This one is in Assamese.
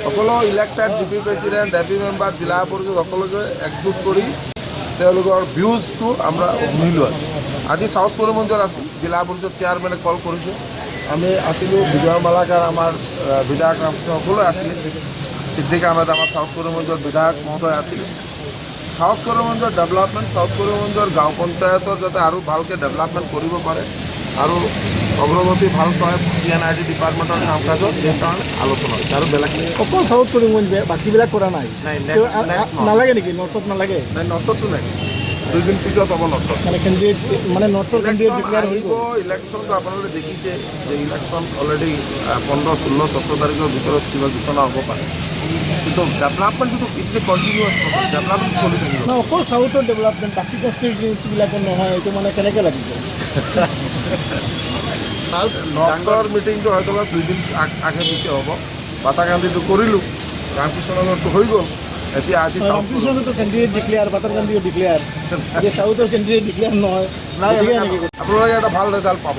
সকলো elected G P president A P member জিলা পৰিষদ সকলোকে একজোট কৰি তেওঁলোকৰ ভিউজটো আমৰা শুনিলোঁ আজি সাউথ কৰিমগঞ্জত আছিল জিলা পৰিষদ চেয়াৰমেনে কল কৰিছে আমি আছিলোঁ বিজয় মালাকাৰ আমাৰ বিধায়ক সকলো আছিলে সিদ্দিক আহমেদ আমাৰ সাউথ কৰিমগঞ্জৰ বিধায়ক মহোদয় আছিল সাউথ কৰিমগঞ্জৰ ডেভেলপমেণ্ট সাউথ কৰিমগঞ্জৰ গাঁও পঞ্চায়তৰ যাতে আৰু ভালকৈ ডেভেলপমেণ্ট কৰিব পাৰে আৰু অগ্ৰগতি ভাল পায় PNID ডিপাৰ্টমেণ্টৰ কাম কাজত সেইকাৰণে আলোচনা হৈছে আৰু বেলেগ অকল সাউথ কৰিমগঞ্জ বাকীবিলাক কৰা নাই নালাগে নেকি নৰ্থত নালাগে নাই নৰ্থতো নাই 2 দিন পিছত হ'ব নৰ্থত মানে কেন্দ্ৰীয় মানে নৰ্থৰ কেন্দ্ৰীয় ডিক্লেয়াৰ হৈ আহিব ইলেকশ্যনটো আপোনালোকে দেখিছে যে ইলেকশ্যন অলৰেডি 15, 16, 17 তাৰিখৰ ভিতৰত কিবা ঘোষণা হ'ব পাৰে কিন্তু ডেভেলপমেণ্টটো it's a continuous process development চলি থাকিব অকল সাউথৰ ডেভেলপমেণ্ট বাকী কনষ্টিটুৱেঞ্চিবিলাকৰ নহয় এইটো মানে কেনেকৈ লাগিছে নৰ্থৰ মিটিংটো হয়তো 2 দিন আগে পিছে হ'ব বাটাকান্দিটো কৰিলোঁ ৰামকৃষ্ণনগৰটো হৈ গ'ল এতিয়া আজি ৰামকৃষ্ণতো কেন্দ্ৰীয় ডিক্লেয়াৰ বাটাৰকান্দিও ডিক্লেয়াৰ যে সাউথৰ কেন্দ্ৰীয় ডিক্লেয়াৰ নহয় নাই আপোনালোকে এটা ভাল ৰিজাল্ট পাব